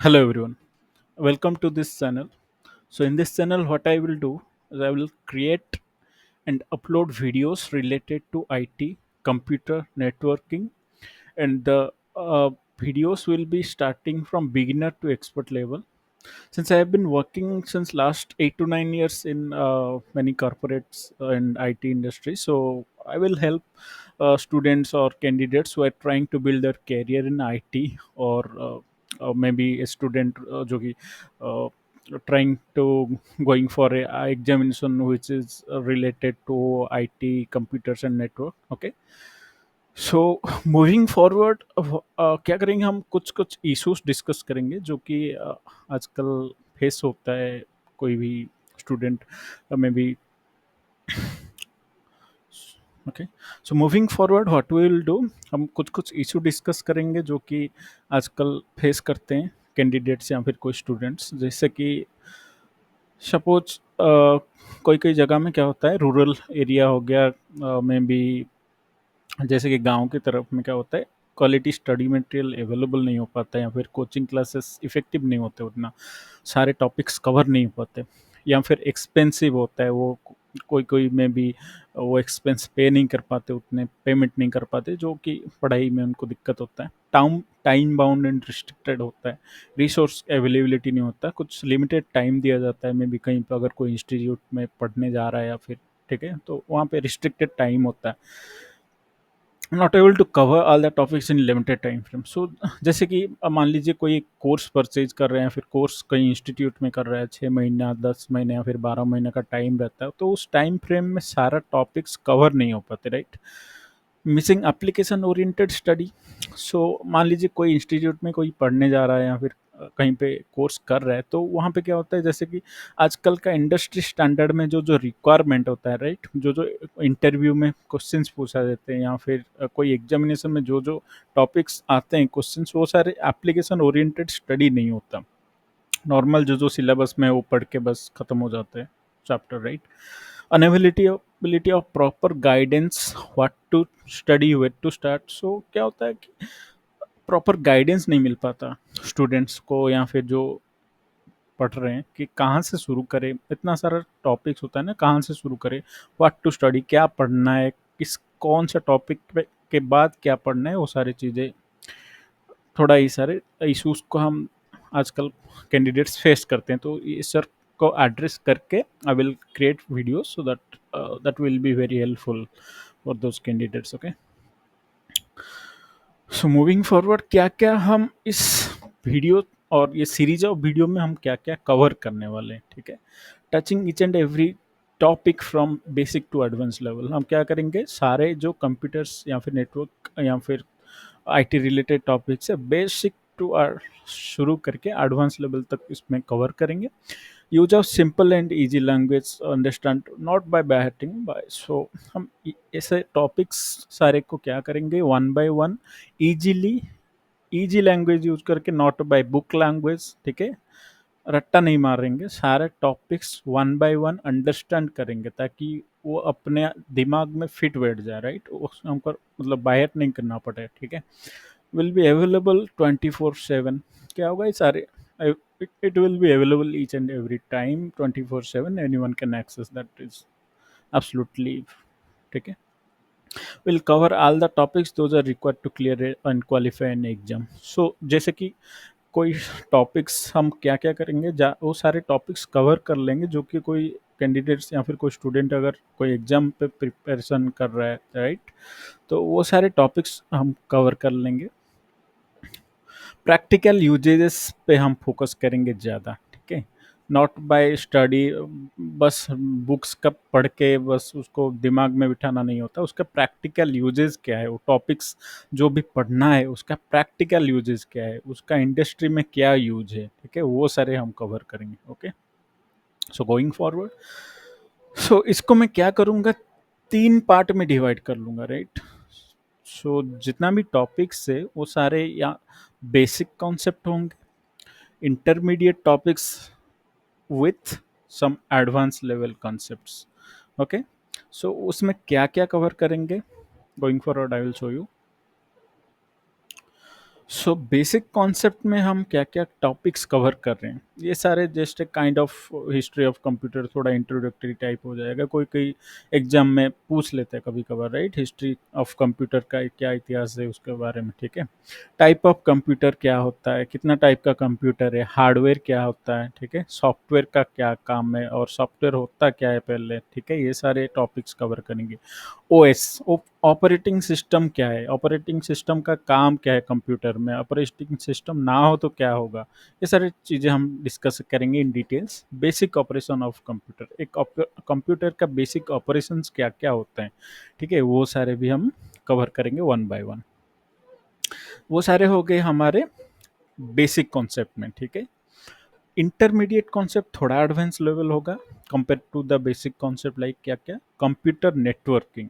Hello everyone, welcome to this channel. So in this channel what I will do is I will create and upload videos related to IT, computer networking, and the videos will be starting from beginner to expert level. Since I have been working since last 8 to 9 years in many corporates and IT industry, so I will help students or candidates who are trying to build their career in IT, or maybe a student जो कि uh, trying to going for a examination which is related to IT, computers and network. Okay, so moving forward क्या करेंगे, हम कुछ कुछ issues discuss करेंगे जो कि आजकल फेस होता है कोई भी स्टूडेंट में भी. Okay, so moving forward what we will do, हम कुछ कुछ इशू डिस्कस करेंगे जो कि आजकल फेस करते हैं कैंडिडेट्स या फिर कोई स्टूडेंट्स. जैसे कि सपोज कोई कोई जगह में क्या होता है, रूरल एरिया हो गया में भी, जैसे कि गांव की तरफ में क्या होता है, क्वालिटी स्टडी मटेरियल अवेलेबल नहीं हो पाता है या फिर कोचिंग क्लासेस इफेक्टिव नहीं होते, उतना सारे टॉपिक्स कवर नहीं हो पाते, या फिर एक्सपेंसिव होता है वो. कोई कोई में भी वो एक्सपेंस पे नहीं कर पाते, उतने पेमेंट नहीं कर पाते, जो कि पढ़ाई में उनको दिक्कत होता है. टाइम बाउंड एंड रिस्ट्रिक्टेड होता है, रिसोर्स अवेलेबिलिटी नहीं होता, कुछ लिमिटेड टाइम दिया जाता है. मे बी कहीं पर अगर कोई इंस्टीट्यूट में पढ़ने जा रहा है या फिर, ठीक है, तो वहाँ पे रिस्ट्रिक्टेड टाइम होता है, not able to cover all the topics in limited time frame. So जैसे कि अब मान लीजिए कोई कोर्स परचेज कर रहे हैं, फिर कोर्स कहीं इंस्टीट्यूट में कर रहा है, 6 महीना 10 महीने या फिर 12 महीने का टाइम रहता है, तो उस टाइम फ्रेम में सारा टॉपिक्स कवर नहीं हो पाते, right. Missing application oriented study. So मान लीजिए कोई इंस्टीट्यूट में कोई पढ़ने जा रहा है या फिर कहीं पे कोर्स कर रहा है, तो वहाँ पे क्या होता है, जैसे कि आजकल का इंडस्ट्री स्टैंडर्ड में जो जो रिक्वायरमेंट होता है, राइट, जो जो इंटरव्यू में क्वेश्चंस पूछा जाते हैं या फिर कोई एग्जामिनेशन में जो जो टॉपिक्स आते हैं क्वेश्चंस, वो सारे एप्लीकेशन ओरिएंटेड स्टडी नहीं होता. नॉर्मल जो जो सिलेबस में है वो पढ़ के बस खत्म हो जाते हैं chapter, right. Unavailability of proper guidance, what to study, where to start. So क्या होता है कि प्रॉपर गाइडेंस नहीं मिल पाता स्टूडेंट्स को या फिर जो पढ़ रहे हैं कि कहाँ से शुरू करें. इतना सारा टॉपिक्स होता है ना, कहाँ से शुरू करें, व्हाट टू स्टडी, क्या पढ़ना है, किस कौन सा टॉपिक के बाद क्या पढ़ना है, वो सारी चीज़ें, थोड़ा ही सारे इश्यूज को हम आजकल कैंडिडेट्स फेस करते हैं. तो ये सर को एड्रेस करके I will create video so that that will be very helpful for those candidates. Okay, so moving forward क्या क्या हम इस वीडियो और ये सीरीज ऑफ वीडियो में हम क्या क्या कवर करने वाले हैं, ठीक है. Touching each and every topic from basic to advance level. हम क्या करेंगे, सारे जो कंप्यूटर्स या फिर नेटवर्क या फिर आईटी रिलेटेड टॉपिक्स है, बेसिक टू शुरू करके एडवांस लेवल तक इसमें कवर करेंगे. Use of simple and easy language understand, not by batting by. So हम ऐसे टॉपिक्स सारे को क्या करेंगे, one by one, easily, easy language use करके, नॉट बाय बुक लैंग्वेज, ठीक है. रट्टा नहीं मारेंगे, सारे topics one by one understand करेंगे ताकि वो अपने दिमाग में फिट बैठ जाए, राइट. हमको मतलब बाहर नहीं करना पड़े, ठीक है. Will be available 24/7. क्या होगा ये सारे, it will be available each and every time 24/7. Anyone can access that is absolutely, ठीक है. Will cover all the topics those are required to clear and qualify an exam. So जैसे कि कोई topics हम क्या क्या करेंगे, वो सारे टॉपिक्स कवर कर लेंगे जो कि कोई कैंडिडेट्स या फिर कोई स्टूडेंट अगर कोई एग्जाम पे प्रिपरेशन कर रहा है, राइट, तो वो सारे टॉपिक्स हम कवर कर लेंगे. प्रैक्टिकल यूजेस पे हम फोकस करेंगे ज़्यादा, ठीक है. नॉट बाय स्टडी, बस बुक्स का पढ़ के बस उसको दिमाग में बिठाना नहीं होता, उसका प्रैक्टिकल यूजेस क्या है, वो टॉपिक्स जो भी पढ़ना है उसका प्रैक्टिकल यूजेस क्या है, उसका इंडस्ट्री में क्या यूज है, ठीक है, वो सारे हम कवर करेंगे. ओके, सो गोइंग फॉरवर्ड, सो इसको मैं क्या करूँगा, 3 पार्ट में डिवाइड कर लूँगा, राइट. सो जितना भी टॉपिक्स है वो सारे या बेसिक कॉन्सेप्ट होंगे, intermediate topics with some advanced level concepts. Okay, so उसमें क्या क्या कवर करेंगे, going forward I will show you. So basic concept में हम क्या क्या टॉपिक्स कवर कर रहे हैं, ये सारे just a kind of history of computer, थोड़ा इंट्रोडक्टरी टाइप हो जाएगा। कोई कोई एग्जाम में पूछ लेते हैं कभी कभार, राइट, हिस्ट्री ऑफ कंप्यूटर का क्या इतिहास है उसके बारे में, ठीक है। टाइप ऑफ कंप्यूटर क्या होता है, कितना टाइप का कंप्यूटर है, हार्डवेयर क्या होता है, ठीक है, सॉफ्टवेयर का क्या काम है और सॉफ्टवेयर होता क्या है पहले, ठीक है, ये सारे टॉपिक्स कवर करेंगे। ओएस, ऑपरेटिंग सिस्टम क्या है, ऑपरेटिंग सिस्टम का काम क्या है कंप्यूटर में, ऑपरेटिंग सिस्टम ना हो तो क्या होगा, ये सारी चीज़ें हम डिस्कस करेंगे in details. Basic operation of computer, एक कंप्यूटर का बेसिक ऑपरेशंस क्या क्या होते हैं, ठीक है, वो सारे भी हम कवर करेंगे वन बाय वन। वो सारे हो गए हमारे बेसिक कॉन्सेप्ट में, ठीक है। इंटरमीडिएट कॉन्सेप्ट थोड़ा एडवांस लेवल होगा compare to the basic concept, like क्या क्या, कंप्यूटर नेटवर्किंग।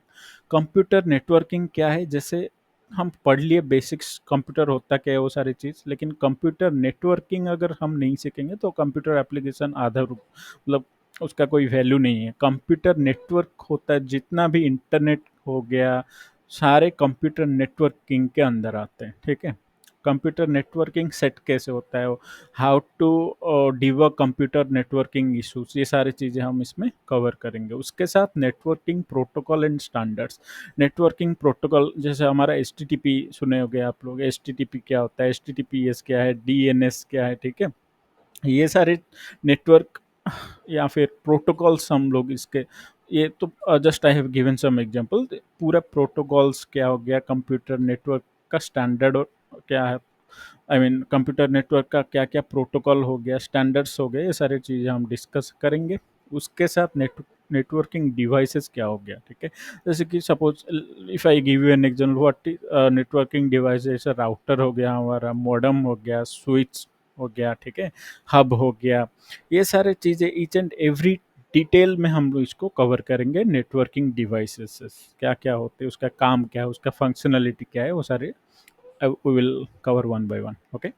कंप्यूटर नेटवर्किंग क्या है, जैसे हम पढ़ लिए बेसिक्स कंप्यूटर होता क्या है वो सारी चीज़, लेकिन कंप्यूटर नेटवर्किंग अगर हम नहीं सीखेंगे तो कंप्यूटर एप्लीकेशन आधा मतलब उसका कोई वैल्यू नहीं है। कंप्यूटर नेटवर्क होता है, जितना भी इंटरनेट हो गया सारे कंप्यूटर नेटवर्किंग के अंदर आते हैं, ठीक है। कंप्यूटर नेटवर्किंग सेट कैसे होता है, how to debug computer networking issues, ये सारी चीज़ें हम इसमें कवर करेंगे। उसके साथ networking protocol and standards. Networking protocol जैसे हमारा एच टी टी पी सुने होंगे आप लोग, एच टी टी पी क्या होता है, H T T P S क्या है, डी एन एस क्या है, ठीक है, ये सारे नेटवर्क या फिर प्रोटोकॉल्स हम लोग इसके, ये तो just I have given some example. पूरा प्रोटोकॉल्स क्या हो गया, कंप्यूटर नेटवर्क का स्टैंडर्ड क्या है, आई मीन कंप्यूटर नेटवर्क का क्या क्या प्रोटोकॉल हो गया, स्टैंडर्ड्स हो गए, ये सारी चीज़ें हम डिस्कस करेंगे। उसके साथ नेटवर्किंग डिवाइसेस क्या हो गया, ठीक है। जैसे कि suppose if I give you an example, what networking device, जैसे राउटर हो गया हमारा, मॉडेम हो गया, स्विच हो गया, ठीक है, हब हो गया, ये सारे चीज़ें ईच एंड एवरी डिटेल में हम लोग इसको कवर करेंगे। नेटवर्किंग डिवाइसेस क्या क्या होते हैं, उसका काम क्या है, उसका फंक्शनलिटी क्या है, वो सारे we will cover one by one, okay।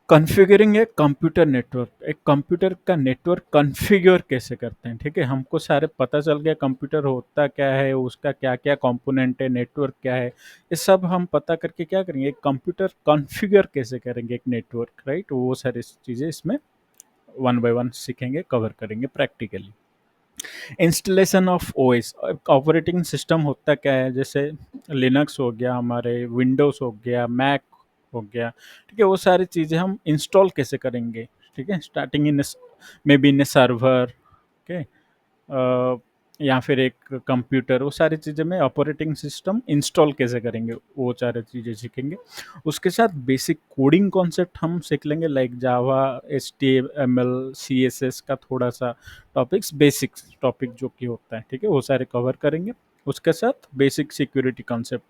Configuring a computer network, एक कंप्यूटर का नेटवर्क कॉन्फ़िगर कैसे करते हैं, ठीक है, हमको सारे पता चल गया कंप्यूटर होता क्या है, उसका क्या क्या कंपोनेंट है, नेटवर्क क्या है, ये सब हम पता करके क्या करेंगे, एक कंप्यूटर कॉन्फ़िगर कैसे करेंगे एक नेटवर्क, राइट, वो सारी चीज़ें इसमें वन बाय वन सीखेंगे, कवर करेंगे practically. Installation of OS, operating system होता क्या है, जैसे लिनक्स हो गया, हमारे विंडोज़ हो गया, मैक हो गया, ठीक है, वो सारी चीज़ें हम इंस्टॉल कैसे करेंगे, ठीक है, starting in may be in A server, okay, या फिर एक कंप्यूटर, वो सारी चीज़ें में ऑपरेटिंग सिस्टम इंस्टॉल कैसे करेंगे, वो सारी चीज़ें सीखेंगे। उसके साथ बेसिक कोडिंग कॉन्सेप्ट हम सीख लेंगे, like Java, H T M L, C S S का थोड़ा सा टॉपिक्स, बेसिक्स टॉपिक जो कि होता है, ठीक है, वो सारे कवर करेंगे। उसके साथ बेसिक सिक्योरिटी कॉन्सेप्ट,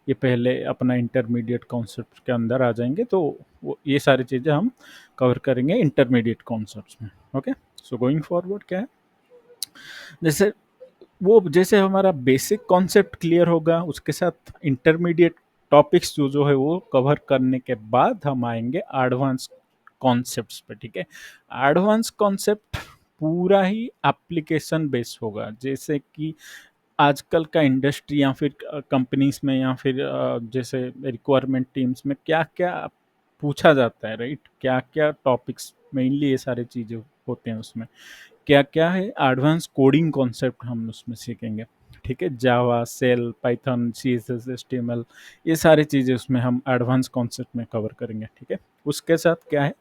ये पहले अपना इंटरमीडिएट कॉन्सेप्ट के अंदर आ जाएंगे, तो ये सारी चीज़ें हम कवर करेंगे इंटरमीडिएट कॉन्सेप्ट्स में, ओके। सो गोइंग फॉरवर्ड क्या है, जैसे वो जैसे हमारा बेसिक कॉन्सेप्ट क्लियर होगा, उसके साथ इंटरमीडिएट टॉपिक्स जो जो है वो कवर करने के बाद हम आएंगे एडवांस कॉन्सेप्ट्स पे, ठीक है। एडवांस कॉन्सेप्ट पूरा ही एप्लीकेशन बेस्ड होगा, जैसे कि आजकल का इंडस्ट्री या फिर कंपनीज में या फिर जैसे रिक्वायरमेंट टीम्स में क्या क्या पूछा जाता है, राइट, क्या क्या टॉपिक्स मेनली ये सारी चीज़ें होते हैं उसमें, क्या क्या है एडवांस कोडिंग कॉन्सेप्ट हम उसमें सीखेंगे, ठीक है, जावा, सेल, Python, C S S, H T M L, ये सारी चीज़ें उसमें हम एडवांस कॉन्सेप्ट में कवर करेंगे, ठीक है। उसके साथ क्या है,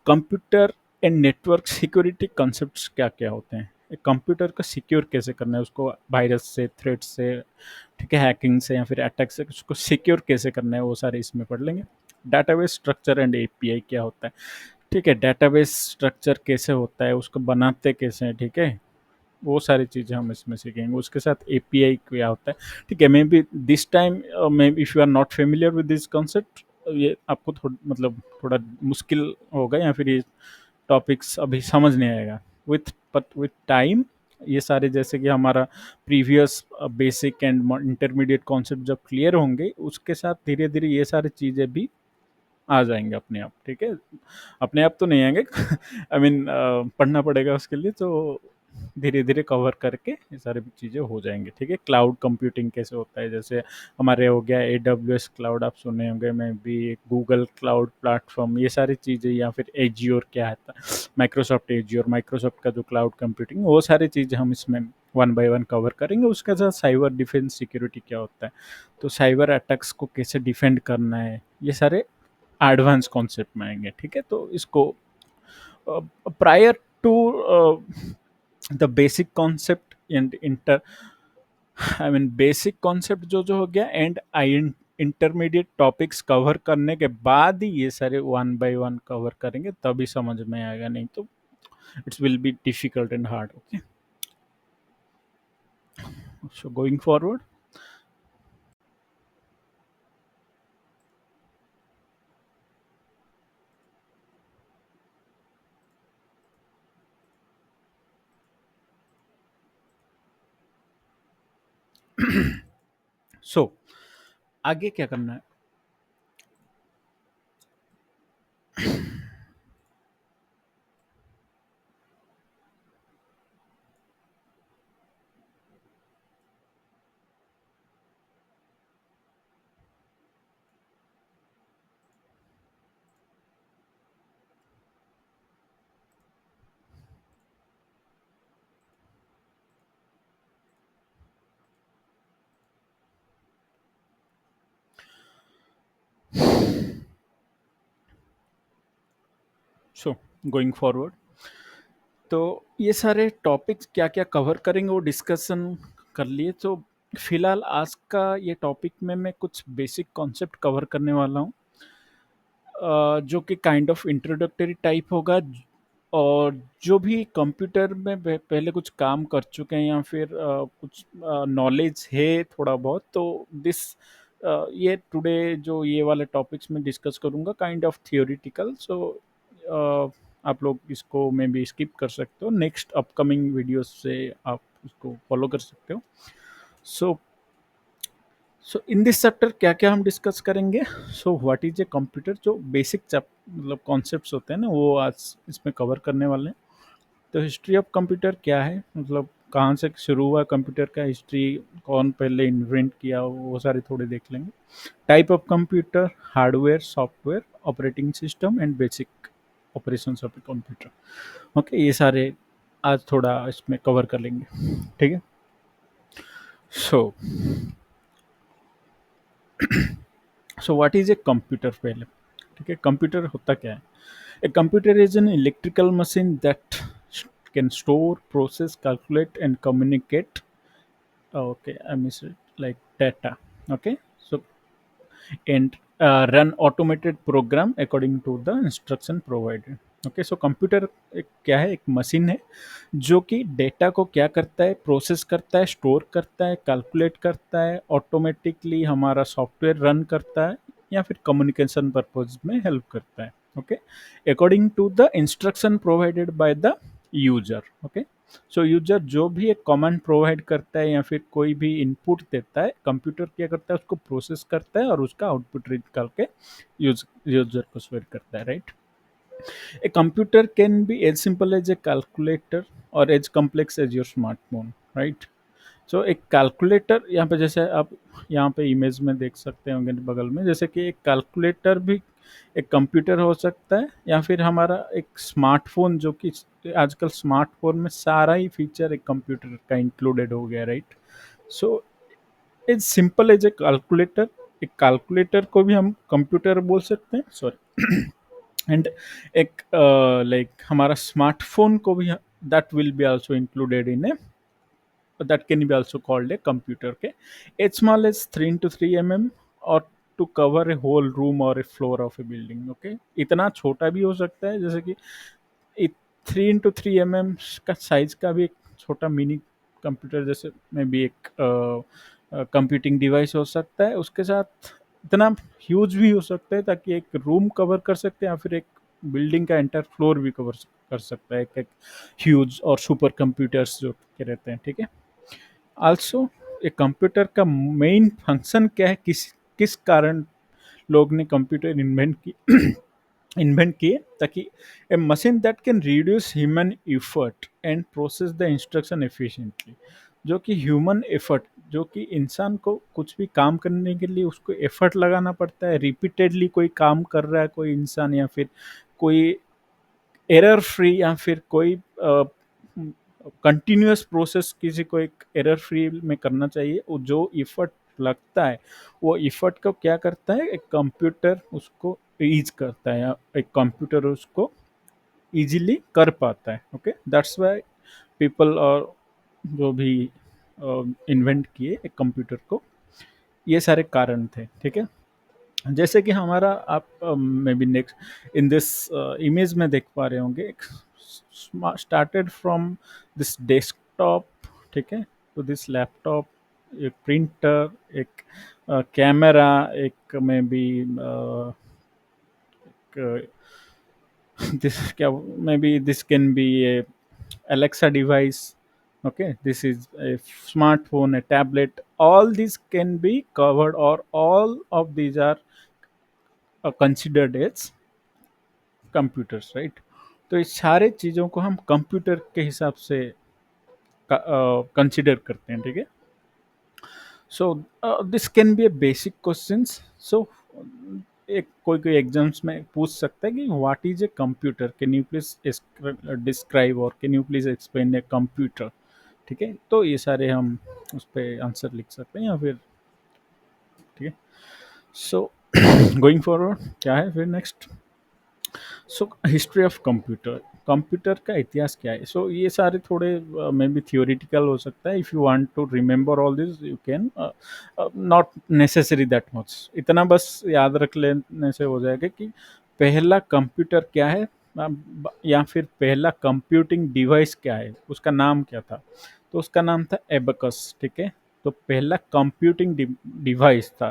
computer and network security concepts क्या क्या होते हैं, एक कंप्यूटर को सिक्योर कैसे करना है, उसको वायरस से, थ्रेट से, ठीक है, हैकिंग से या फिर अटैक से उसको सिक्योर कैसे करना है, वो सारे इसमें पढ़ लेंगे। डाटाबेस स्ट्रक्चर एंड एपीआई क्या होता है, ठीक है, डेटाबेस स्ट्रक्चर कैसे होता है, उसको बनाते कैसे हैं, ठीक है, वो सारी चीज़ें हम इसमें सीखेंगे। उसके साथ एपीआई क्या होता है, ठीक है, may be this time, may be if you are not familiar with this concept, ये आपको मतलब थोड़ा मुश्किल होगा या फिर ये टॉपिक्स अभी समझ नहीं आएगा। विथ टाइम ये सारे, जैसे कि हमारा previous basic and intermediate concept जब क्लियर होंगे, उसके साथ धीरे धीरे ये सारी चीज़ें भी आ जाएंगे अपने आप, ठीक है, अपने आप तो नहीं आएंगे आई मीन पढ़ना पड़ेगा उसके लिए, तो धीरे धीरे कवर करके ये सारी चीज़ें हो जाएंगे, ठीक है। क्लाउड कंप्यूटिंग कैसे होता है, जैसे हमारे हो गया AWS क्लाउड, आप सुने होंगे मैं भी, गूगल क्लाउड प्लेटफॉर्म, ये सारी चीज़ें, या फिर एजियोर क्या है, माइक्रोसॉफ्ट एजियोर, माइक्रोसॉफ्ट का जो क्लाउड कंप्यूटिंग, वो सारी चीज़ें हम इसमें वन बाय वन कवर करेंगे। उसके साथ साइबर डिफेंस सिक्योरिटी क्या होता है, तो साइबर अटैक्स को कैसे डिफेंड करना है, ये सारे एडवांस कॉन्सेप्ट में आएंगे, ठीक है। तो इसको prior to the basic concept and inter, I mean basic concept जो जो हो गया and I intermediate topics cover करने के बाद ही ये सारे वन बाय वन कवर करेंगे, तभी समझ में आएगा, नहीं तो it's will be difficult and hard, okay. So going forward, so आगे क्या करना है। सो गोइंग फॉरवर्ड, तो ये सारे टॉपिक्स क्या क्या कवर करेंगे वो डिस्कशन कर लिए। तो फिलहाल आज का ये टॉपिक में मैं कुछ बेसिक कॉन्सेप्ट कवर करने वाला हूँ, जो कि काइंड ऑफ इंट्रोडक्टरी टाइप होगा। और जो भी कंप्यूटर में पहले कुछ काम कर चुके हैं या फिर कुछ नॉलेज है थोड़ा बहुत, तो दिस ये टुडे जो ये वाले टॉपिक्स में डिस्कस करूँगा काइंड ऑफ थियोरिटिकल। सो आप लोग इसको मे बी स्किप कर सकते हो, नेक्स्ट अपकमिंग वीडियोस से आप इसको फॉलो कर सकते हो। सो सो इन दिस चैप्टर क्या क्या हम डिस्कस करेंगे, सो व्हाट इज ए कंप्यूटर, जो बेसिक मतलब कॉन्सेप्ट्स होते हैं ना, वो आज इसमें कवर करने वाले हैं। तो हिस्ट्री ऑफ कंप्यूटर क्या है, मतलब कहाँ से शुरू हुआ कंप्यूटर का हिस्ट्री, कौन पहले इन्वेंट किया, वो सारे थोड़े देख लेंगे। Type of computer, hardware, software, operating system and basic operations of a computer, okay, ये सारे आज थोड़ा इसमें कवर कर लेंगे, ठीक है। So so what is a computer पहले, ठीक है। कंप्यूटर होता क्या है, a computer is an electrical machine that can store, process, calculate, and communicate. Okay, I miss it. Like data. Okay, so and run automated program according to the instruction provided. Okay, so computer एक क्या है, एक machine है जो कि data को क्या करता है, प्रोसेस करता है, स्टोर करता है, कैलकुलेट करता है, ऑटोमेटिकली हमारा सॉफ्टवेयर रन करता है, या फिर कम्युनिकेशन पर्पज में हेल्प करता है, okay, according to the instruction provided by the user, okay. So user जो भी एक कमांड प्रोवाइड करता है या फिर कोई भी इनपुट देता है, कंप्यूटर क्या करता है, उसको प्रोसेस करता है और उसका आउटपुट निकाल के यूजर को शेयर करता है, right. A computer can be as simple as a calculator or as complex as your smartphone, right? सो एक कैलकुलेटर यहाँ पे, जैसे आप यहाँ पे इमेज में देख सकते होंगे बगल में, जैसे कि एक कैलकुलेटर भी एक कंप्यूटर हो सकता है, या फिर हमारा एक स्मार्टफोन, जो कि आजकल स्मार्टफोन में सारा ही फीचर एक कंप्यूटर का इंक्लूडेड हो गया, right. So is simple as a calculator, एक कैलकुलेटर को भी हम कंप्यूटर बोल सकते हैं, सॉरी। एंड एक लाइक हमारा स्मार्टफोन को भी that will be also included in a, that can be also called a computer, okay. As small as 3 into 3 mm or to cover a whole room or a floor of a building, okay, इतना छोटा भी हो सकता है, जैसे कि 3 into 3 mm का size का भी एक छोटा मिनी कंप्यूटर जैसे में भी एक कंप्यूटिंग डिवाइस हो सकता है, उसके साथ इतना ह्यूज भी हो सकता है ताकि एक रूम कवर कर सकते हैं, या फिर एक बिल्डिंग का एंटायर फ्लोर भी कवर कर सकता है, एक ह्यूज और सुपर कंप्यूटर्स जो के रहते हैं, ठीक है। आल्सो एक कंप्यूटर का मेन फंक्शन क्या है, किस किस कारण लोग ने कंप्यूटर इन्वेंट किए, ताकि a machine that can reduce human effort and process the instruction efficiently. जो कि ह्यूमन एफर्ट, जो कि इंसान को कुछ भी काम करने के लिए उसको एफर्ट लगाना पड़ता है, रिपीटेडली कोई काम कर रहा है कोई इंसान, या फिर कोई एरर फ्री, या फिर कोई कंटिन्यूअस प्रोसेस किसी को एक एरर फ्री में करना चाहिए, वो जो इफर्ट लगता है वो इफर्ट को क्या करता है, एक कंप्यूटर उसको ईज करता है, या एक कंप्यूटर उसको इजीली कर पाता है। ओके, दैट्स वाई पीपल और जो भी इन्वेंट किए एक कंप्यूटर को, ये सारे कारण थे। ठीक है, जैसे कि हमारा आप may be next in this image में देख पा रहे होंगे, एक स्टार्टेड फ्रॉम दिस डेस्कटॉप, ठीक है, टू दिस लैपटॉप, एक प्रिंटर, एक कैमरा, एक may be this maybe this can be a Alexa device. Okay, this is a smartphone, a tablet, all these can be covered, or all of these are considered as computers, right? तो इस सारे चीज़ों को हम computer के हिसाब से consider करते हैं। ठीक है, so this can be a basic questions. So एक कोई कोई एग्जाम्स में पूछ सकता है कि what is a computer, can you please describe और can you please explain a computer. ठीक है, तो ये सारे हम उस पर आंसर लिख सकते हैं, या फिर ठीक है। सो गोइंग फॉरवर्ड क्या है फिर next. So history of computer, computer का इतिहास क्या है। सो ये सारे थोड़े मे बी थियोरिटिकल हो सकता है। If you want to remember all this you can, not necessary that much, इतना बस याद रख लेने से हो जाएगा कि पहला कंप्यूटर क्या है, या फिर पहला कंप्यूटिंग डिवाइस क्या है, उसका नाम क्या था। तो उसका नाम था एबकस। ठीक है, तो पहला कंप्यूटिंग डिवाइस था।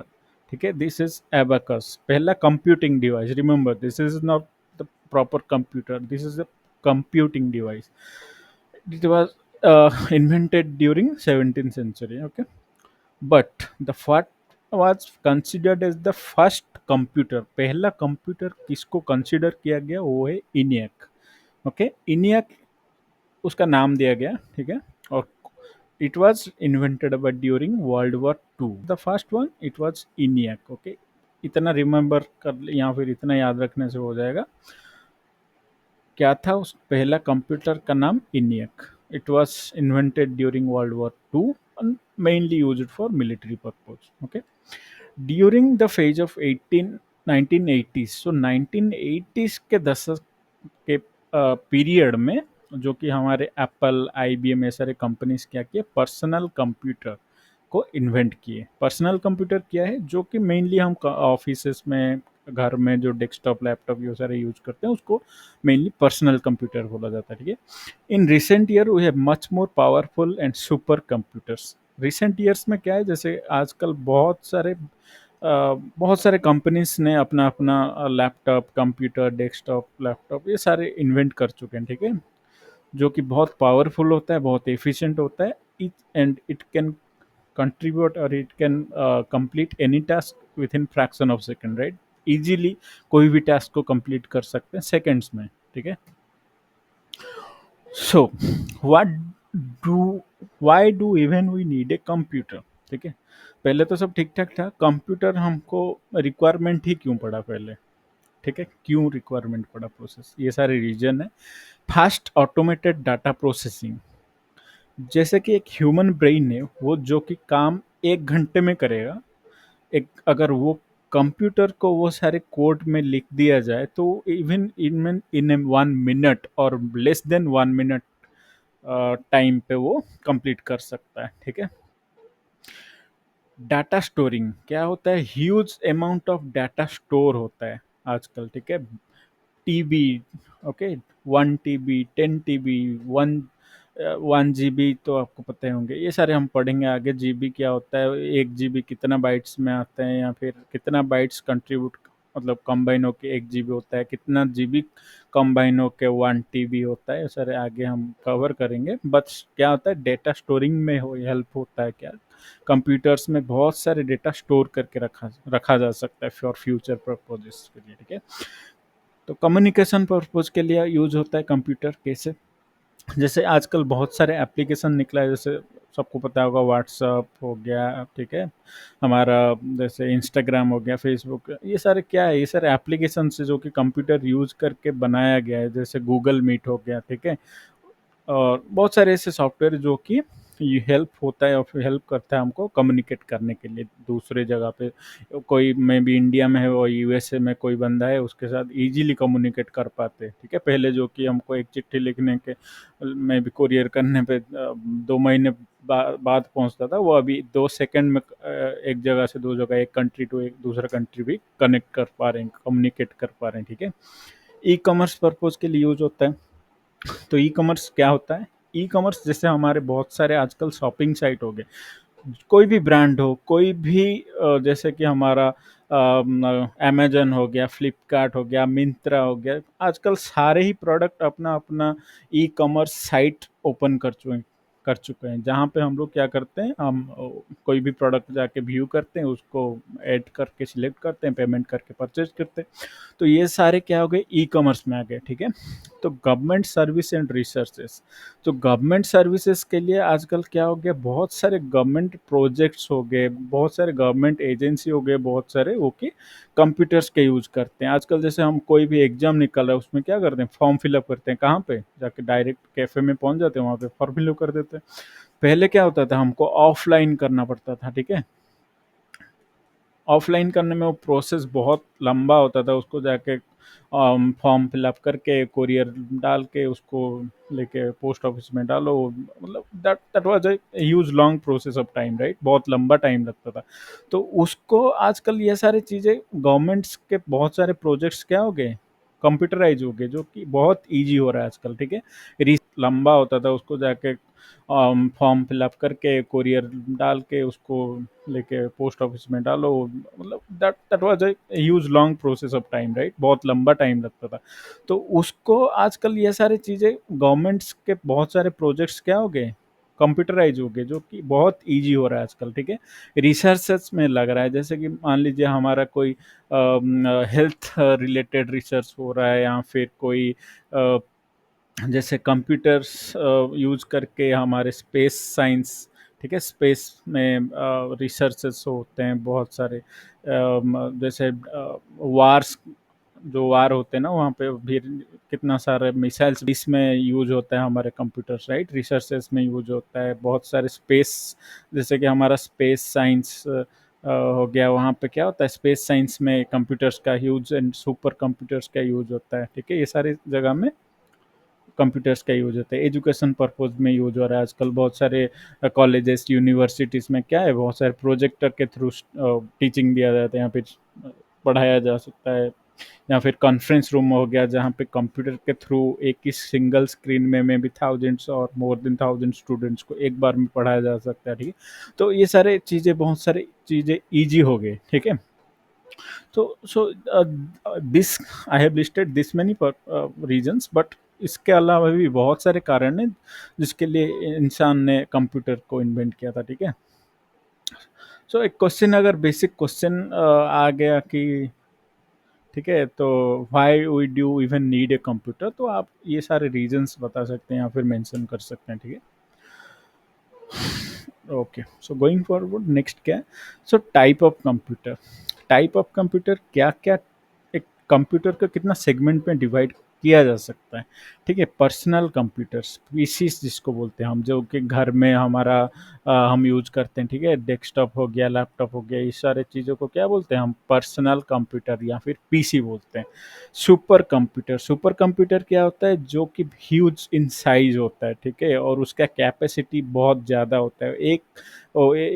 ठीक है, दिस इज एबकस, पहला computing device. Remember, this is not the proper computer, this is a computing device. It was invented during 17th century. Okay, but the what was considered as the first computer, पहला computer किसको consider किया गया, वो है ENIAC. Okay, ENIAC उसका नाम दिया गया। ठीक है, और it was invented but during world war two, the first one it was ENIAC. Okay, इतना रिमेंबर कर, या फिर इतना याद रखने से हो जाएगा। क्या था उस पहला कंप्यूटर का नाम, ENIAC. It was invented during world war two and mainly used for military purpose. Okay, during the phase of 1980s, so 1980s के दशक के पीरियड में, जो कि हमारे एप्पल, आईबीएम, ये सारे कंपनीज क्या किए, पर्सनल कंप्यूटर को इन्वेंट किए। पर्सनल कंप्यूटर क्या है, जो कि मेनली हम ऑफिस में, घर में जो डेस्कटॉप लैपटॉप ये सारे यूज करते हैं, उसको मेनली पर्सनल कंप्यूटर बोला जाता है। ठीक है, in recent year we have much more powerful and super computers. Recent years में क्या है, जैसे आजकल बहुत सारे कंपनीज ने अपना अपना लैपटॉप, कंप्यूटर, डेस्कटॉप लैपटॉप ये सारे इन्वेंट कर चुके हैं। ठीक है, जो कि बहुत पावरफुल होता है, बहुत एफिशिएंट होता है, एंड इट कैन कंट्रीब्यूट और it can complete any task with in fraction of second, right. Easily कोई भी टास्क को कंप्लीट कर सकते हैं सेकेंड्स में। ठीक है, so what do why do even we need a computer. ठीक है, पहले तो सब ठीक ठाक था, कंप्यूटर हमको रिक्वायरमेंट ही क्यों पड़ा पहले। ठीक है, क्यों रिक्वायरमेंट पड़ा, प्रोसेस, ये सारे रीजन है। फास्ट ऑटोमेटेड डाटा प्रोसेसिंग, जैसे कि एक ह्यूमन ब्रेन है वो जो कि काम 1 घंटे में करेगा, एक अगर वो कंप्यूटर को वो सारे कोड में लिख दिया जाए तो इवन इन 1 मिनट और लेस देन 1 मिनट टाइम पे वो कंप्लीट कर सकता है। ठीक है, डाटा स्टोरिंग क्या होता है, huge amount of data store होता है आजकल। ठीक है, TB, okay, 1 TB, 10 TB, 1 1 GB, तो आपको पता ही होंगे, ये सारे हम पढ़ेंगे आगे। जीबी क्या होता है, 1 जीबी कितना बाइट्स में आते हैं, या फिर कितना बाइट्स कंट्रीब्यूट, मतलब कंबाइन होके 1 जीबी होता है, कितना जीबी कंबाइन होके 1 टीबी होता है, ये सारे आगे हम कवर करेंगे। बस क्या होता है, डेटा स्टोरिंग में हो हेल्प होता है क्या, कंप्यूटर्स में बहुत सारे डेटा स्टोर करके रखा जा सकता है फॉर फ्यूचर पर्पजेस के लिए। ठीक है, तो कम्युनिकेशन पर्पज के लिए यूज होता है कंप्यूटर कैसे, जैसे आजकल बहुत सारे एप्लीकेशन निकला है, जैसे सबको पता होगा व्हाट्सअप हो गया, ठीक है, हमारा जैसे इंस्टाग्राम हो गया, फेसबुक, ये सारे क्या है, ये सारे एप्लीकेशन है जो कि कंप्यूटर यूज करके बनाया गया है, जैसे गूगल मीट हो गया, ठीक है। और बहुत सारे ऐसे सॉफ्टवेयर जो कि ये हेल्प होता है और फिर हेल्प करता है हमको कम्युनिकेट करने के लिए दूसरे जगह पे। कोई मैं भी इंडिया में है और यूएसए में कोई बंदा है, उसके साथ इजीली कम्युनिकेट कर पाते हैं, ठीक है। पहले जो कि हमको एक चिट्ठी लिखने के में भी कोरियर करने पे 2 महीने बाद पहुंचता था, वो अभी 2 सेकंड में एक जगह से दो जगह, एक कंट्री टू एक दूसरा कंट्री भी कनेक्ट कर पा रहे हैं, कम्युनिकेट कर पा रहे हैं, ठीक है। ई कॉमर्स पर्पज के लिए यूज होता है। तो ई कॉमर्स क्या होता है? ई कॉमर्स जैसे हमारे बहुत सारे आजकल शॉपिंग साइट हो गए, कोई भी ब्रांड हो, कोई भी जैसे कि हमारा अमेजन हो गया, फ्लिपकार्ट हो गया, मिंत्रा हो गया, आजकल सारे ही प्रोडक्ट अपना अपना ई कॉमर्स साइट ओपन कर चुके हैं जहाँ पे हम लोग क्या करते हैं, हम कोई भी प्रोडक्ट जाके व्यू करते हैं, उसको ऐड करके सिलेक्ट करते हैं, पेमेंट करके परचेज करते हैं। तो ये सारे क्या हो गए, ई कॉमर्स में आ गए, ठीक है। तो गवर्नमेंट सर्विस एंड रिसर्चेस, तो गवर्नमेंट सर्विसेज के लिए आजकल क्या हो गया, बहुत सारे गवर्नमेंट प्रोजेक्ट्स हो गए, बहुत सारे गवर्नमेंट एजेंसी हो गए, बहुत सारे वो कि कंप्यूटर्स के यूज करते हैं आजकल। जैसे हम कोई भी एग्जाम निकल रहा है, उसमें क्या करते हैं, फॉर्म फिलअप करते हैं, कहाँ पे जाके, डायरेक्ट कैफे में पहुंच जाते हैं, वहाँ पे फॉर्म फिलअप कर देते हैं। पहले क्या होता था, हमको ऑफलाइन करना पड़ता था, ठीक है। ऑफलाइन करने में वो प्रोसेस बहुत लंबा होता था, उसको जाके फॉर्म फिलअप करके कोरियर डाल के उसको लेके पोस्ट ऑफिस में डालो, मतलब that that was a huge long process of time, right, बहुत लंबा टाइम लगता था। तो उसको आजकल ये सारी चीज़ें, गवर्नमेंट्स के बहुत सारे प्रोजेक्ट्स क्या हो गए, कंप्यूटराइज हो गए, जो कि बहुत ईजी हो रहा है आजकल, ठीक है। लंबा होता था, उसको जाके फॉर्म फिलअप करके कोरियर डाल के उसको लेके पोस्ट ऑफिस में डालो, मतलब that that was a huge long process of time, right, बहुत लंबा टाइम लगता था। तो उसको आजकल ये सारी चीज़ें, गवर्नमेंट्स के बहुत सारे प्रोजेक्ट्स क्या हो गए, कंप्यूटराइज हो गए, जो कि बहुत इजी हो रहा है आजकल, ठीक है। रिसर्च में लग रहा है, जैसे कि मान लीजिए हमारा कोई हेल्थ रिलेटेड रिसर्च हो रहा है, या फिर कोई जैसे कंप्यूटर्स यूज करके हमारे स्पेस साइंस, ठीक है, स्पेस में रिसर्चेस होते हैं बहुत सारे, जैसे वार्स, जो वार होते हैं ना, वहाँ पे भी कितना सारे मिसाइल्स इसमें यूज होता है, हमारे कंप्यूटर्स, राइट, रिसर्चेस में यूज होता है बहुत सारे स्पेस, जैसे कि हमारा स्पेस साइंस हो गया, वहाँ पे क्या होता है, स्पेस साइंस में कंप्यूटर्स का यूज एंड सुपर कंप्यूटर्स का यूज होता है, ठीक है। ये सारी जगह में कंप्यूटर्स का यूज होता है। एजुकेशन पर्पज में यूज हो रहा है आजकल, बहुत सारे कॉलेजेस यूनिवर्सिटीज़ में क्या है, बहुत सारे प्रोजेक्टर के थ्रू टीचिंग दिया जाता है, यहाँ पे पढ़ाया जा सकता है। या फिर कॉन्फ्रेंस रूम हो गया, जहाँ पे कंप्यूटर के थ्रू एक ही सिंगल स्क्रीन में भी थाउजेंड्स और मोर देन थाउजेंड स्टूडेंट्स को एक बार में पढ़ाया जा सकता है, ठीक है। तो ये सारे चीज़ें, बहुत सारी चीज़ें ईजी हो गए, ठीक है। So this I have listed this many reasons, but इसके अलावा भी बहुत सारे कारण हैं जिसके लिए इंसान ने कंप्यूटर को इन्वेंट किया था, ठीक है। सो एक क्वेश्चन, अगर बेसिक क्वेश्चन आ गया कि, ठीक है, तो why would you even need a computer, तो आप ये सारे रीजंस बता सकते हैं या फिर मेंशन कर सकते हैं, ठीक है। Okay, so going forward, next क्या है, so type of computer. Type of computer क्या क्या, एक कंप्यूटर का कितना सेगमेंट में डिवाइड किया जा सकता है, ठीक है। पर्सनल कंप्यूटर्स, पीसीस जिसको बोलते हैं हम, जो कि घर में हमारा हम यूज करते हैं, ठीक है, डेस्कटॉप हो गया, लैपटॉप हो गया, इस सारे चीज़ों को क्या बोलते हैं हम, पर्सनल कंप्यूटर या फिर पीसी बोलते हैं। सुपर कंप्यूटर, सुपर कंप्यूटर क्या होता है, जो कि ह्यूज इन साइज होता है, ठीक है, और उसका कैपेसिटी बहुत ज़्यादा होता है। एक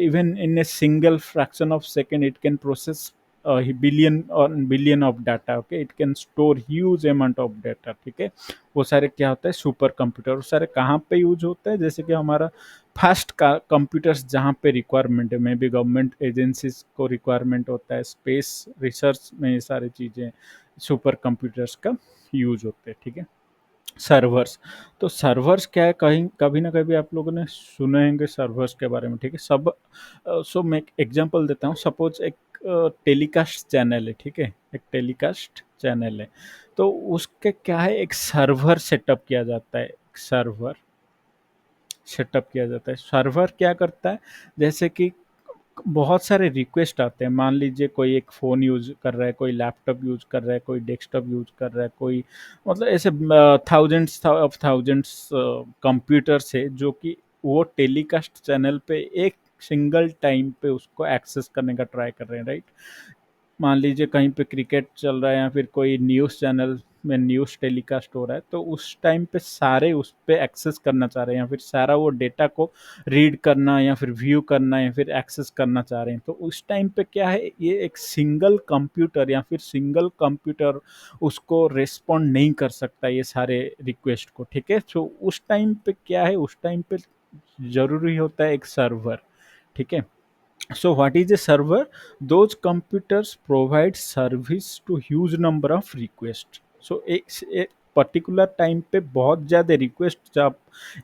even in a single fraction of second it can process billion और billion of data, okay, it can store huge amount of data, ठीक है। वो सारे क्या होता है, सुपर कंप्यूटर। वो सारे कहाँ पे यूज होता है, जैसे कि हमारा फास्ट का कंप्यूटर्स जहाँ पे रिक्वायरमेंट है, मे बी गवर्नमेंट एजेंसीज को रिक्वायरमेंट होता है, स्पेस रिसर्च में ये सारी चीज़ें सुपर कंप्यूटर्स का यूज होते हैं, ठीक है। सर्वर्स, तो सर्वर्स क्या है, कहीं कभी ना कभी आप लोगों ने सुने होंगे सर्वर्स के बारे में, ठीक है। सो मैं एक एग्जांपल देता हूँ, सपोज एक टेलीकास्ट चैनल है, ठीक है, एक टेलीकास्ट चैनल है, तो उसके क्या है, एक सर्वर सेटअप किया जाता है। सर्वर सेटअप किया जाता है। सर्वर क्या करता है, जैसे कि बहुत सारे रिक्वेस्ट आते हैं। मान लीजिए कोई एक फ़ोन यूज़ कर रहा है, कोई लैपटॉप यूज़ कर रहा है, कोई डेस्कटॉप यूज़ कर रहा है, कोई मतलब ऐसे थाउजेंड्स ऑफ थाउजेंड्स कंप्यूटर्स है जो कि वो टेलीकास्ट चैनल पे एक सिंगल टाइम पे उसको एक्सेस करने का ट्राई कर रहे हैं, राइट। मान लीजिए कहीं पे क्रिकेट चल रहा है या फिर कोई न्यूज़ चैनल में न्यूज़ टेलीकास्ट हो रहा है, तो उस टाइम पे सारे उस पे एक्सेस करना चाह रहे हैं या फिर सारा वो डेटा को रीड करना या फिर व्यू करना या फिर एक्सेस करना चाह रहे हैं। तो उस टाइम पे क्या है, ये एक सिंगल कंप्यूटर या फिर सिंगल कंप्यूटर उसको रिस्पॉन्ड नहीं कर सकता ये सारे रिक्वेस्ट को, ठीक है। तो उस टाइम पे क्या है, उस टाइम पे ज़रूरी होता है एक सर्वर, ठीक है। So what is a server? Those computers provide service to huge number of requests. So एक पर्टिकुलर टाइम पे बहुत ज़्यादा रिक्वेस्ट जब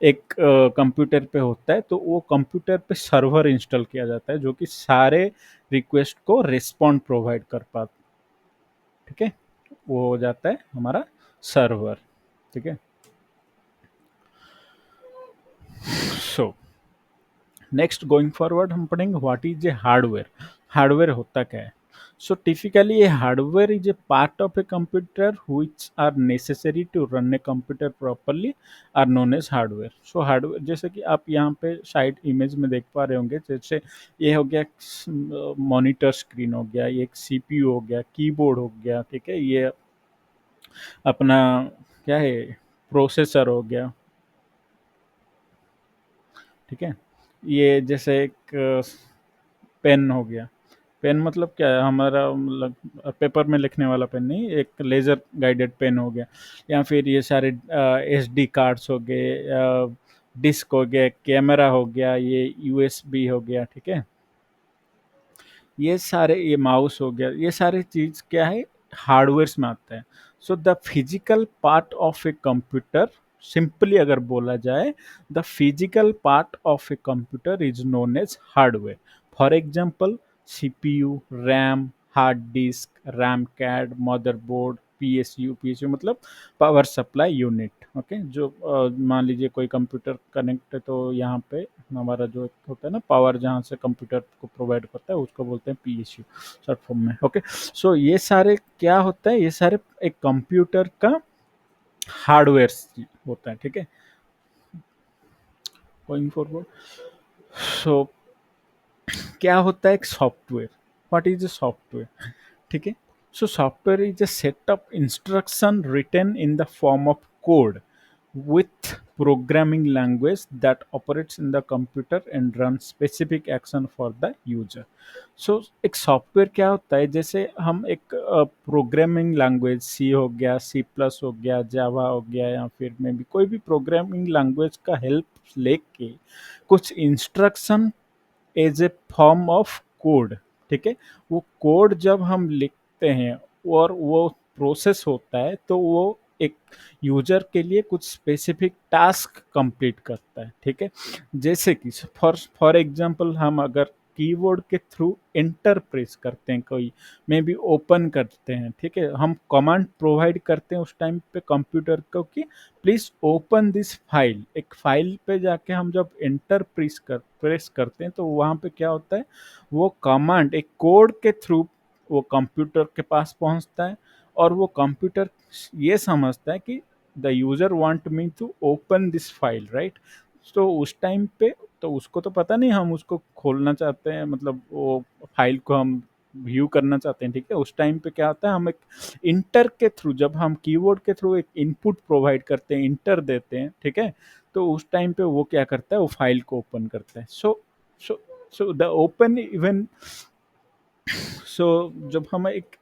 एक कंप्यूटर पे होता है, तो वो कंप्यूटर पे सर्वर इंस्टॉल किया जाता है जो कि सारे रिक्वेस्ट को रिस्पॉन्ड प्रोवाइड कर पाता, ठीक है। वो हो जाता है हमारा सर्वर, ठीक है। सो नेक्स्ट गोइंग फॉरवर्ड हम पढ़ेंगे what is a hardware. Hardware होता क्या है। So typically a hardware is a part of a computer which are necessary to run a computer properly are known as hardware. So hardware जैसे कि आप यहाँ पे साइड इमेज में देख पा रहे होंगे, जैसे ये हो गया मॉनिटर स्क्रीन हो गया, ये एक सीपीयू हो गया, कीबोर्ड हो गया, ठीक है, ये अपना क्या है, प्रोसेसर हो गया, ठीक है। ये जैसे एक पेन हो गया। पेन मतलब क्या है, हमारा मतलब पेपर में लिखने वाला पेन नहीं, एक लेज़र गाइडेड पेन हो गया। या फिर ये सारे एसडी कार्ड्स हो गए, डिस्क हो गया, कैमरा हो गया, ये यूएसबी हो गया, ठीक है। ये सारे, ये माउस हो गया, ये सारे चीज़ क्या है, हार्डवेयर्स में आता है। So the physical part of a computer, simply अगर बोला जाए, the physical part of a computer is known as hardware. For example CPU, RAM, hard disk, RAM card, motherboard, PSU मतलब पावर सप्लाई यूनिट, ओके। जो मान लीजिए कोई computer connect है, तो यहाँ पे हमारा जो होता है ना, पावर जहाँ से कंप्यूटर को प्रोवाइड करता है उसको बोलते हैं पीएसयू शॉर्ट फॉर्म में, ओके। सो ये सारे क्या होता है, ये सारे एक कंप्यूटर का हार्डवेयर होता है, ठीक है। गोइंग फॉरवर्ड, सो क्या होता है एक software, what is a software, ठीक है। So software is a set of instruction written in the form of code with programming language that operates in the computer and runs specific action for the user. So एक software क्या होता है, जैसे हम एक programming language C हो गया, C plus हो गया, जावा हो गया, या फिर में भी कोई भी प्रोग्रामिंग लैंग्वेज का हेल्प लेके कुछ instruction as a form of code, ठीक है। वो कोड जब हम लिखते हैं और वो प्रोसेस होता है, तो वो एक यूजर के लिए कुछ स्पेसिफिक टास्क कंप्लीट करता है, ठीक है। जैसे कि फॉर फॉर एग्जांपल हम अगर कीबोर्ड के थ्रू एंटर प्रेस करते हैं, कोई मे बी ओपन करते हैं, ठीक है, हम कमांड प्रोवाइड करते हैं उस टाइम पे कंप्यूटर को कि प्लीज ओपन दिस फाइल। एक फाइल पे जाके हम जब एंटर प्रेस करते हैं, तो वहाँ पे क्या होता है, वो कमांड एक कोड के थ्रू वो कंप्यूटर के पास पहुँचता है, और वो कंप्यूटर ये समझता है कि the user want me to open this file, right. तो उस टाइम पे तो उसको तो पता नहीं हम उसको खोलना चाहते हैं, मतलब वो फाइल को हम व्यू करना चाहते हैं, ठीक है। उस टाइम पे क्या होता है, हम एक इंटर के थ्रू, जब हम कीबोर्ड के थ्रू एक इनपुट प्रोवाइड करते हैं, इंटर देते हैं, ठीक है, तो उस टाइम पे वो क्या करता है, वो फाइल को ओपन करता है। So so the open even, so जब हम एक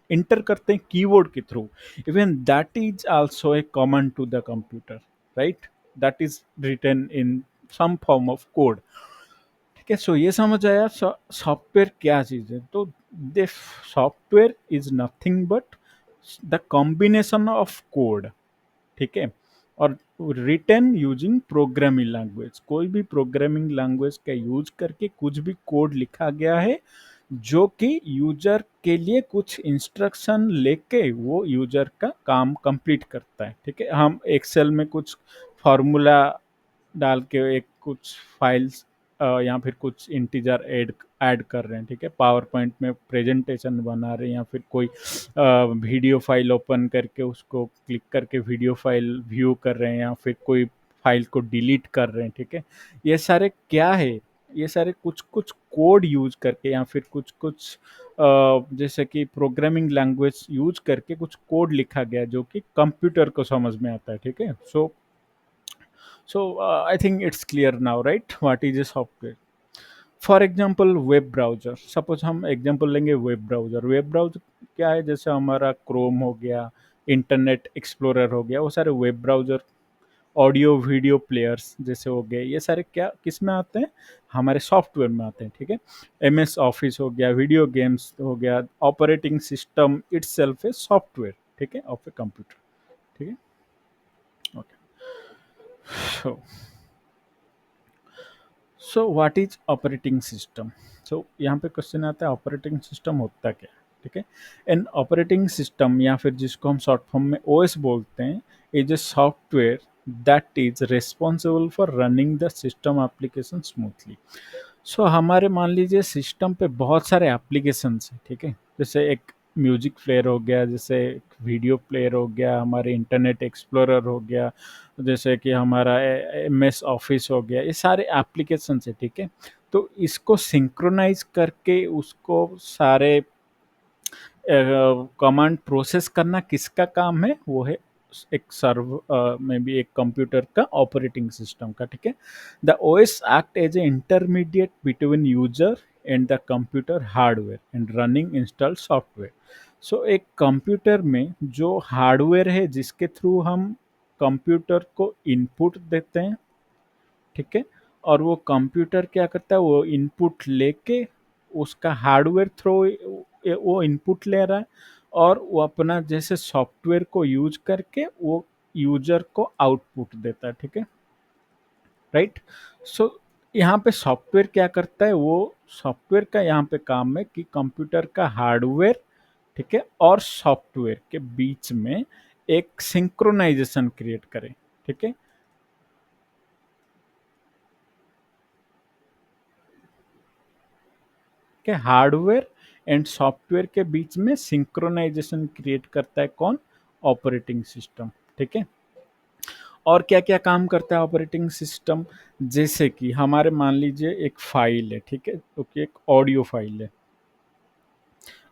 इंटर करते हैं कीबोर्ड के through, even that is also a command to the computer, right. That is written in some form of code, ठीक है। सो ये समझ आया सॉफ्टवेयर क्या चीज़ है। तो the software is nothing but the combination of code, ठीक है, और रिटन यूजिंग प्रोग्रामिंग लैंग्वेज। कोई भी प्रोग्रामिंग लैंग्वेज का यूज करके कुछ भी कोड लिखा गया है जो कि यूजर के लिए कुछ इंस्ट्रक्शन लेके वो यूजर का काम कंप्लीट करता है। ठीक है, हम एक्सेल में कुछ फार्मूला डाल के एक कुछ फाइल्स या फिर कुछ इंटीजर ऐड ऐड कर रहे हैं। ठीक है, पावर पॉइंट में प्रेजेंटेशन बना रहे हैं या फिर कोई वीडियो फाइल ओपन करके उसको क्लिक करके वीडियो फाइल व्यू कर रहे हैं या फिर कोई फाइल को डिलीट कर रहे हैं। ठीक है, ये सारे क्या है, ये सारे कुछ कुछ कोड यूज करके या फिर कुछ कुछ जैसे कि प्रोग्रामिंग लैंग्वेज यूज करके कुछ कोड लिखा गया है जो कि कंप्यूटर को समझ में आता है। ठीक है, so I think it's clear now, right? What is a software? For example web browser, suppose हम एग्जाम्पल लेंगे वेब ब्राउज़र। वेब ब्राउज़र क्या है, जैसे हमारा क्रोम हो गया, इंटरनेट एक्सप्लोरर हो गया, वो सारे web browser. Audio video players जैसे हो गए, ये सारे क्या किस में आते हैं, हमारे सॉफ्टवेयर में आते हैं। ठीक है, एम एस ऑफिस हो गया, वीडियो गेम्स हो गया, operating system itself a software. ठीक है, ऑफ ए कंप्यूटर। ठीक है, okay. So what is operating system? So यहाँ पे क्वेश्चन आता है ऑपरेटिंग सिस्टम होता क्या है। ठीक है, एन ऑपरेटिंग सिस्टम या फिर जिसको हम शॉर्ट फॉर्म में ओएस बोलते हैं, is a software that is responsible for running the system application smoothly. So हमारे मान लीजिए सिस्टम पे बहुत सारे एप्लीकेशंस हैं। ठीक है, जैसे एक म्यूजिक प्लेयर हो गया, जैसे एक वीडियो प्लेयर हो गया, हमारे इंटरनेट एक्सप्लोरर हो गया, जैसे कि हमारा एम एस ऑफिस हो गया, ये सारे एप्लीकेशन है। ठीक है, तो इसको सिंक्रोनाइज करके उसको सारे कमांड प्रोसेस करना किसका काम है, वो है एक सर्व में भी एक कंप्यूटर का ऑपरेटिंग सिस्टम का। ठीक है, the OS act as a intermediate between user and the computer hardware and running install software. So एक कंप्यूटर में जो हार्डवेयर है जिसके थ्रू हम कंप्यूटर को इनपुट देते हैं। ठीक है, और वो कंप्यूटर क्या करता है, वो इनपुट लेके उसका हार्डवेयर थ्रू वो इनपुट ले रहा है और वो अपना जैसे सॉफ्टवेयर को यूज करके वो यूजर को आउटपुट देता है। ठीक है, राइट। सो यहाँ पे सॉफ्टवेयर क्या करता है, वो सॉफ्टवेयर का यहाँ पे काम है कि कंप्यूटर का हार्डवेयर, ठीक है, और सॉफ्टवेयर के बीच में एक सिंक्रोनाइजेशन क्रिएट करे। ठीक है, के हार्डवेयर एंड सॉफ्टवेयर के बीच में सिंक्रोनाइजेशन क्रिएट करता है कौन, ऑपरेटिंग सिस्टम। ठीक है, और क्या क्या काम करता है ऑपरेटिंग सिस्टम, जैसे कि हमारे मान लीजिए एक फाइल है। ठीक है, तो कि एक ऑडियो फाइल है,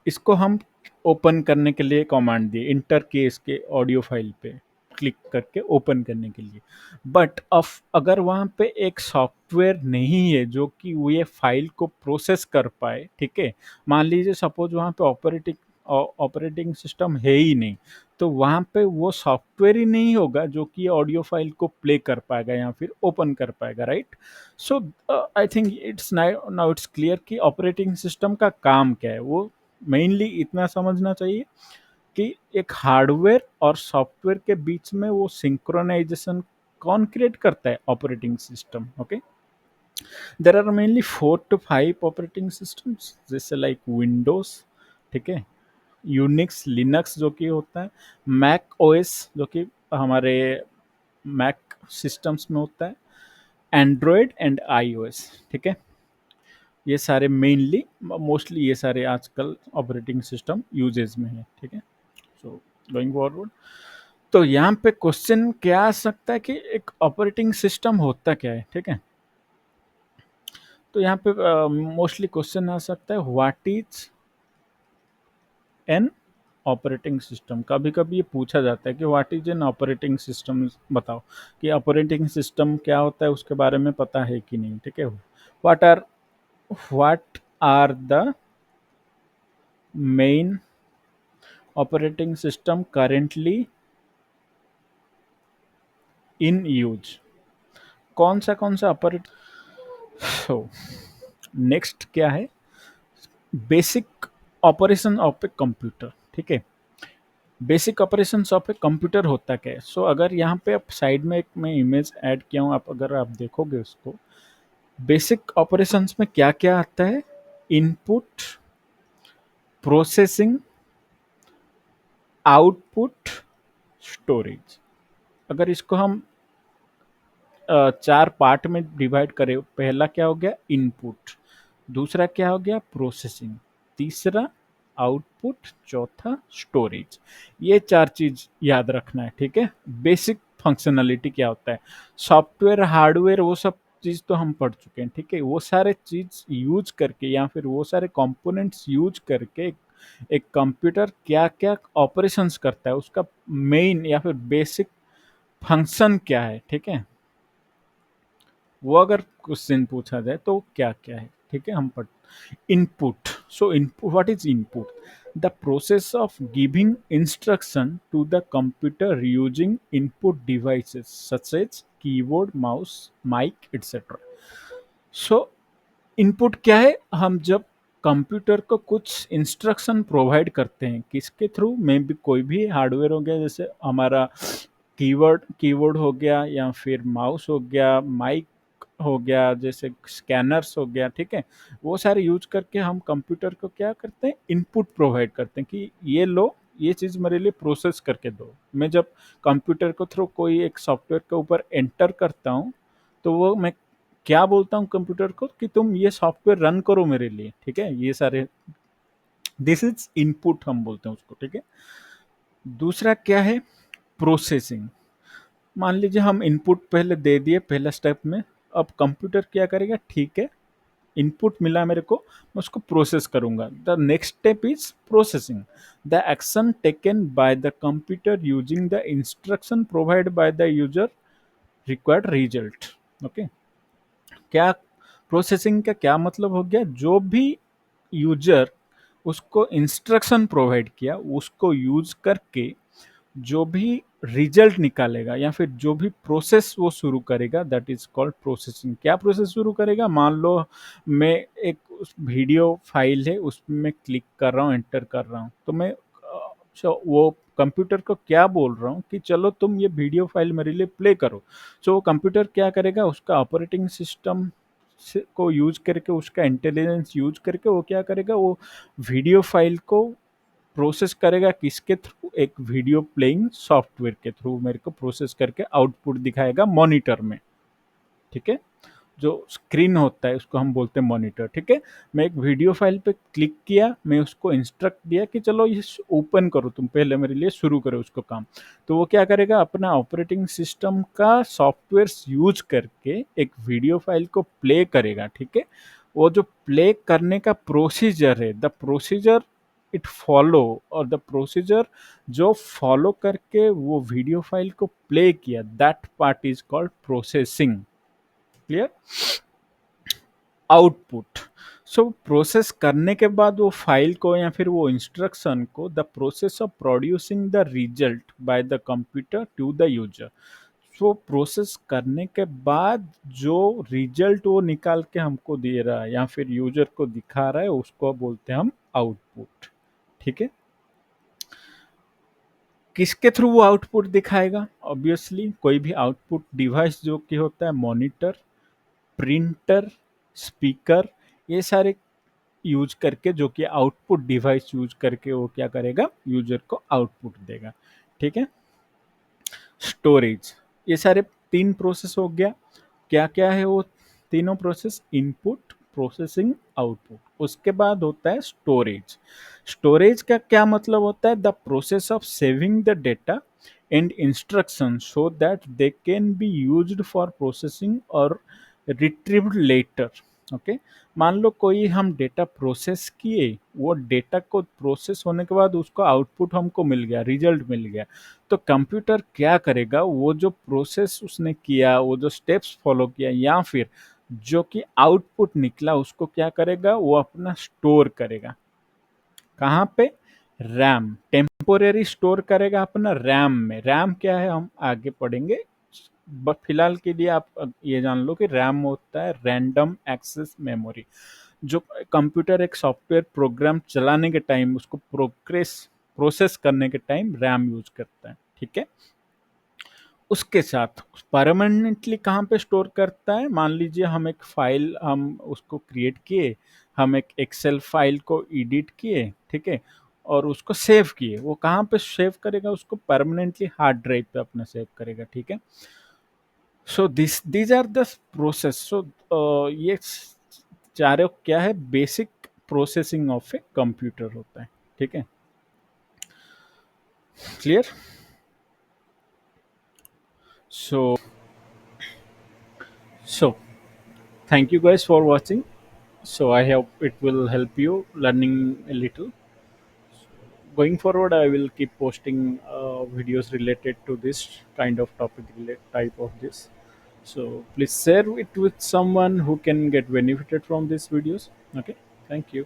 इसको हम ओपन करने के लिए कमांड दिए इंटर के इसके ऑडियो फाइल पे क्लिक करके ओपन करने के लिए। बट अब अगर वहाँ पे एक सॉफ्टवेयर नहीं है जो कि वो ये फाइल को प्रोसेस कर पाए, ठीक है, मान लीजिए सपोज वहाँ पे ऑपरेटिंग सिस्टम है ही नहीं, तो वहाँ पे वो सॉफ्टवेयर ही नहीं होगा जो कि ऑडियो फाइल को प्ले कर पाएगा या फिर ओपन कर पाएगा, right. So I think it's now it's clear कि ऑपरेटिंग सिस्टम का काम क्या है। वो मेनली इतना समझना चाहिए कि एक हार्डवेयर और सॉफ्टवेयर के बीच में वो सिंक्रोनाइजेशन कौन क्रिएट करता है, operating system. Okay, there are mainly 4 to 5 operating systems, जैसे लाइक विंडोज, ठीक है, यूनिक्स लिनक्स जो कि होता है, मैक ओएस जो कि हमारे मैक सिस्टम्स में होता है, एंड्रॉयड एंड आईओएस। ठीक है, ये सारे मेनली मोस्टली ये सारे आजकल ऑपरेटिंग सिस्टम यूजेज में है। ठीक है, सो गोइंग फॉरवर्ड, तो यहाँ पे क्वेश्चन क्या आ सकता है कि एक ऑपरेटिंग सिस्टम होता क्या है। ठीक है, तो यहाँ पे मोस्टली क्वेश्चन आ सकता है what is an operating system. कभी कभी ये पूछा जाता है कि what is an operating system, बताओ कि ऑपरेटिंग सिस्टम क्या होता है, उसके बारे में पता है कि नहीं। ठीक है, what are the main operating system currently in use, कौन सा ऑपरेट। सो नेक्स्ट क्या है, basic operation of a computer. ठीक है, basic operation of a computer होता क्या है। सो अगर यहाँ पे आप साइड में एक मैं इमेज ऐड किया हूँ, आप अगर आप देखोगे उसको, बेसिक ऑपरेशंस में क्या क्या आता है, इनपुट, प्रोसेसिंग, आउटपुट, स्टोरेज। अगर इसको हम चार पार्ट में डिवाइड करें, पहला क्या हो गया इनपुट, दूसरा क्या हो गया प्रोसेसिंग, तीसरा आउटपुट, चौथा स्टोरेज। ये चार चीज याद रखना है, ठीक है। बेसिक फंक्शनलिटी क्या होता है, सॉफ्टवेयर हार्डवेयर वो सब चीज तो हम पढ़ चुके हैं, ठीक है। वो सारे चीज यूज करके या फिर वो सारे कंपोनेंट्स यूज करके एक कंप्यूटर क्या क्या ऑपरेशंस करता है, उसका मेन या फिर बेसिक फंक्शन क्या है, ठीक है। वो अगर क्वेश्चन पूछा जाए तो क्या क्या है, ठीक है। हम पढ़ input. So input, what is input? The process of giving instruction to the computer using input devices such as keyboard, mouse, mic etcetera. So input क्या है, हम जब कंप्यूटर को कुछ इंस्ट्रक्शन प्रोवाइड करते हैं, किसके थ्रू में भी, कोई भी हार्डवेयर हो गया, जैसे हमारा कीवर्ड कीबोर्ड हो गया या फिर माउस हो गया, माइक हो गया, जैसे स्कैनर्स हो गया, ठीक है। वो सारे यूज करके हम कंप्यूटर को क्या करते हैं, इनपुट प्रोवाइड करते हैं कि ये लो, ये चीज़ मेरे लिए प्रोसेस करके दो। मैं जब कंप्यूटर को थ्रू कोई एक सॉफ्टवेयर के ऊपर एंटर करता हूँ, तो वो मैं क्या बोलता हूँ कंप्यूटर को कि तुम ये सॉफ्टवेयर रन करो मेरे लिए, ठीक है। ये सारे दिस इज इनपुट हम बोलते हैं उसको, ठीक है। दूसरा क्या है प्रोसेसिंग। मान लीजिए हम इनपुट पहले दे दिए पहला स्टेप में, अब कंप्यूटर क्या करेगा, ठीक है इनपुट मिला मेरे को, मैं उसको प्रोसेस करूंगा। The next step is processing, the action taken by the computer using the instruction provide by the user required result. Okay, क्या प्रोसेसिंग का क्या मतलब हो गया, जो भी यूजर उसको इंस्ट्रक्शन प्रोवाइड किया उसको यूज करके जो भी रिजल्ट निकालेगा या फिर जो भी प्रोसेस वो शुरू करेगा, दैट इज कॉल्ड प्रोसेसिंग। क्या प्रोसेस शुरू करेगा, मान लो मैं एक उस वीडियो फाइल है उसमें क्लिक कर रहा हूँ, एंटर कर रहा हूँ, तो मैं वो कंप्यूटर को क्या बोल रहा हूँ कि चलो तुम ये वीडियो फाइल मेरे लिए प्ले करो। सो वो कंप्यूटर क्या करेगा, उसका ऑपरेटिंग सिस्टम को यूज करके, उसका इंटेलिजेंस यूज करके वो क्या करेगा, वो वीडियो फाइल को प्रोसेस करेगा, किसके थ्रू, एक वीडियो प्लेइंग सॉफ्टवेयर के थ्रू मेरे को प्रोसेस करके आउटपुट दिखाएगा मॉनिटर में, ठीक है। जो स्क्रीन होता है उसको हम बोलते हैं मॉनिटर, ठीक है। मैं एक वीडियो फाइल पे क्लिक किया, मैं उसको इंस्ट्रक्ट दिया कि चलो ये ओपन करो, तुम पहले मेरे लिए शुरू करो उसको काम। तो वो क्या करेगा, अपना ऑपरेटिंग सिस्टम का सॉफ्टवेयर यूज करके एक वीडियो फाइल को प्ले करेगा, ठीक है। वो जो प्ले करने का प्रोसीजर है, द प्रोसीजर इट फॉलो, और द प्रोसीजर जो फॉलो करके वो वीडियो फाइल को प्ले किया, that part is called processing. Clear? Output. So process करने के बाद वो फाइल को या फिर वो इंस्ट्रक्शन को, the process of producing the result by the computer to the user. So process करने के बाद जो रिजल्ट वो निकाल के हमको दे रहा है या फिर यूजर को दिखा रहा है, उसको बोलते हैं हम आउटपुट, ठीक है। किसके थ्रू वो आउटपुट दिखाएगा, ऑब्वियसली कोई भी आउटपुट डिवाइस जो कि होता है, मॉनिटर, प्रिंटर, स्पीकर, ये सारे यूज करके, जो कि आउटपुट डिवाइस यूज करके वो क्या करेगा, यूजर को आउटपुट देगा, ठीक है। स्टोरेज, ये सारे तीन प्रोसेस हो गया। क्या क्या है वो तीनों प्रोसेस, इनपुट, प्रोसेसिंग, आउटपुट। उसके बाद होता है स्टोरेज। स्टोरेज का क्या मतलब होता है, the process of saving the data and instruction so that they can be used for processing और रिट्रीव्ड लेटर। ओके, मान लो कोई हम डेटा प्रोसेस किए, वो डेटा को प्रोसेस होने के बाद उसको आउटपुट हमको मिल गया, रिजल्ट मिल गया, तो कंप्यूटर क्या करेगा, वो जो प्रोसेस उसने किया, वो जो स्टेप्स फॉलो किया या फिर जो कि आउटपुट निकला, उसको क्या करेगा, वो अपना स्टोर करेगा। कहाँ पे, रैम, टेम्पोरेरी स्टोर करेगा अपना रैम में। रैम क्या है हम आगे पढ़ेंगे, बट फिलहाल के लिए आप ये जान लो कि रैम होता है रैंडम एक्सेस मेमोरी। जो कंप्यूटर एक सॉफ्टवेयर प्रोग्राम चलाने के टाइम उसको प्रोग्रेस प्रोसेस करने के टाइम रैम यूज करता है, ठीक है। उसके साथ परमानेंटली कहाँ पे स्टोर करता है, मान लीजिए हम एक फाइल हम उसको क्रिएट किए, हम एक एक्सेल फाइल को एडिट किए, ठीक है, और उसको सेव किए, वो कहाँ पे सेव करेगा, उसको परमानेंटली हार्ड ड्राइव पे अपना सेव करेगा, ठीक है। So this these are the process. So ये चारों क्या है, basic processing of a computer होता है, ठीक है, clear. So so thank you guys for watching. So I hope it will help you learning a little. Going forward, I will keep posting videos related to this kind of topic, type of this. So please share it with someone who can get benefited from these videos. Okay, thank you.